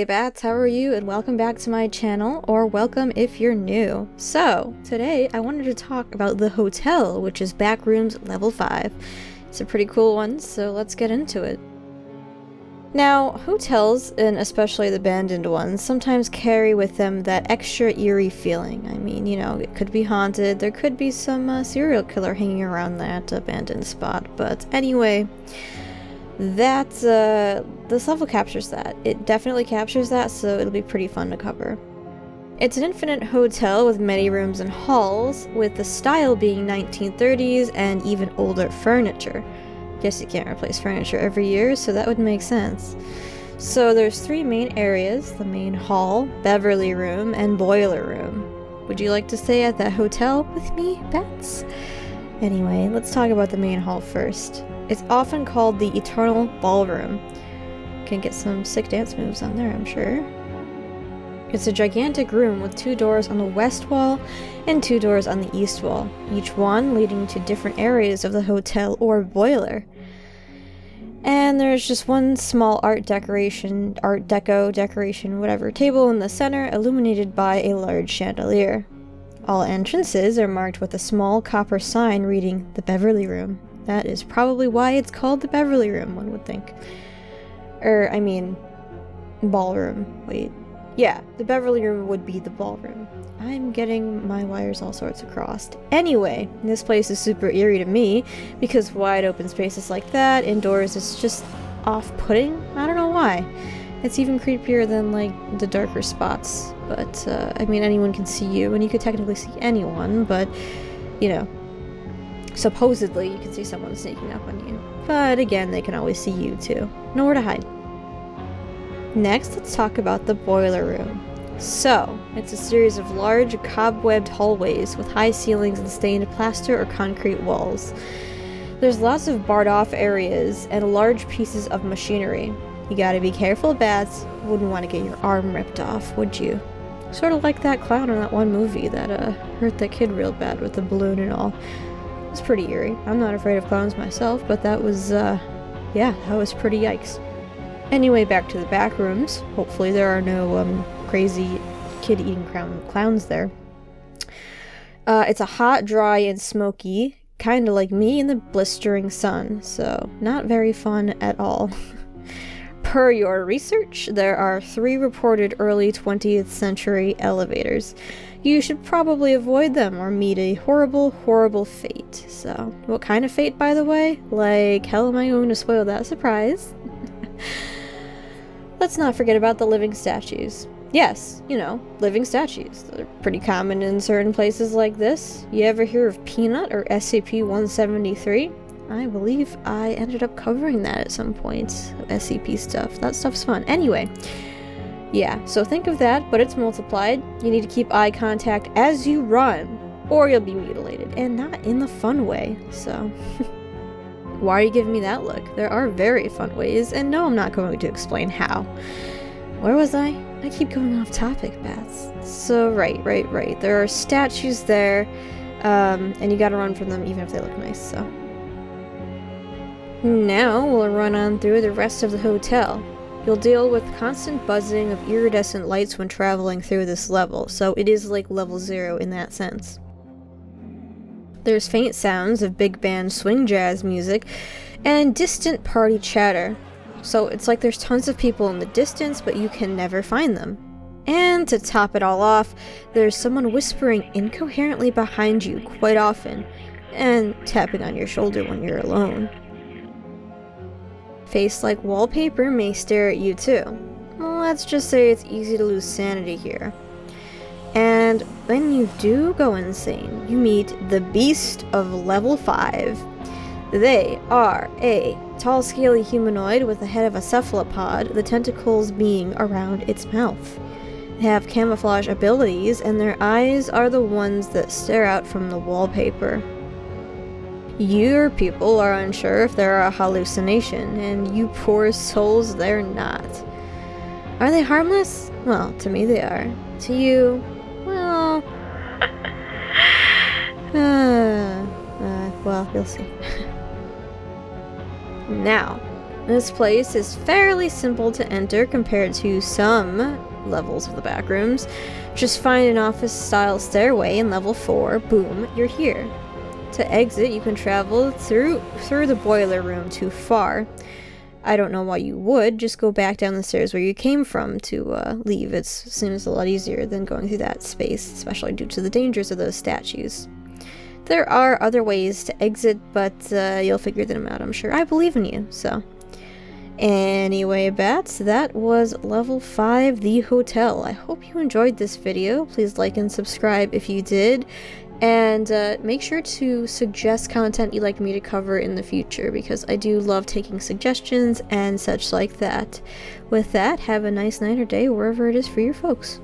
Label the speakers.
Speaker 1: Hey Bats, how are you? And welcome back to my channel, or welcome if you're new. So, today I wanted to talk about the hotel, which is Backrooms level 5. It's a pretty cool one, so let's get into it. Now, hotels, and especially the abandoned ones, sometimes carry with them that extra eerie feeling. I mean, you know, it could be haunted, there could be some serial killer hanging around that abandoned spot, but anyway, this level captures that. It definitely captures that, so it'll be pretty fun to cover. It's an infinite hotel with many rooms and halls, with the style being 1930s and even older furniture. Guess you can't replace furniture every year, so that would make sense. So there's 3 main areas: the main hall, Beverly Room, and Boiler Room. Would you like to stay at that hotel with me, Bats? Anyway, let's talk about the main hall first. It's often called the Eternal Ballroom. Can get some sick dance moves on there, I'm sure. It's a gigantic room with 2 doors on the west wall and 2 doors on the east wall, each one leading to different areas of the hotel or boiler. And there's just one small art deco decoration, whatever, table in the center, illuminated by a large chandelier. All entrances are marked with a small copper sign reading the Beverly Room. That is probably why it's called the Beverly Room, one would think. I mean, ballroom. Wait. Yeah, the Beverly Room would be the ballroom. I'm getting my wires all sorts of crossed. Anyway, this place is super eerie to me, because wide open spaces like that, indoors, is just off-putting. I don't know why. It's even creepier than, like, the darker spots. But, I mean, anyone can see you, and you could technically see anyone, but, you know, supposedly you can see someone sneaking up on you. But again, they can always see you too. Nowhere to hide. Next, let's talk about the Boiler Room. So, it's a series of large, cobwebbed hallways with high ceilings and stained plaster or concrete walls. There's lots of barred off areas and large pieces of machinery. You gotta be careful, Bats. Wouldn't want to get your arm ripped off, would you? Sort of like that clown in that one movie that hurt that kid real bad with the balloon and all. It's pretty eerie. I'm not afraid of clowns myself, but that was, yeah, that was pretty yikes. Anyway, back to the back rooms. Hopefully there are no, crazy kid-eating clowns there. It's a hot, dry, and smoky, kinda like me in the blistering sun, so not very fun at all. Per your research, there are 3 reported early 20th century elevators. You should probably avoid them or meet a horrible, horrible fate. So, what kind of fate, by the way? Like, how am I going to spoil that surprise? Let's not forget about the living statues. Yes, you know, living statues. They're pretty common in certain places like this. You ever hear of Peanut or SCP-173? I believe I ended up covering that at some point. SCP stuff. That stuff's fun. Anyway. Yeah, so think of that, but it's multiplied. You need to keep eye contact as you run, or you'll be mutilated, and not in the fun way, so. Why are you giving me that look? There are very fun ways, and no, I'm not going to explain how. Where was I? I keep going off topic, Bats. So, right. There are statues there, and you gotta run from them even if they look nice, so. Now, we'll run on through the rest of the hotel. You'll deal with constant buzzing of iridescent lights when traveling through this level, so it is like level 0 in that sense. There's faint sounds of big band swing jazz music and distant party chatter. So it's like there's tons of people in the distance, but you can never find them. And to top it all off, there's someone whispering incoherently behind you quite often, and tapping on your shoulder when you're alone. Face-like wallpaper may stare at you too. Well, let's just say it's easy to lose sanity here. And when you do go insane, you meet the Beast of Level 5. They are a tall, scaly humanoid with the head of a cephalopod, the tentacles being around its mouth. They have camouflage abilities, and their eyes are the ones that stare out from the wallpaper. Your people are unsure if they're a hallucination, and you poor souls, they're not. Are they harmless? Well, to me they are. To you, well... well, you'll see. Now, This place is fairly simple to enter compared to some levels of the Backrooms. Just find an office-style stairway in level 4, boom, you're here. To exit, you can travel through the boiler room too far. I don't know why you would, just go back down the stairs where you came from to leave. It seems a lot easier than going through that space, especially due to the dangers of those statues. There are other ways to exit, but you'll figure them out, I'm sure. I believe in you, so. Anyway, bats, that was level 5, the hotel. I hope you enjoyed this video. Please like and subscribe if you did. And make sure to suggest content you'd like me to cover in the future, because I do love taking suggestions and such like that. With that, have a nice night or day wherever it is for your folks.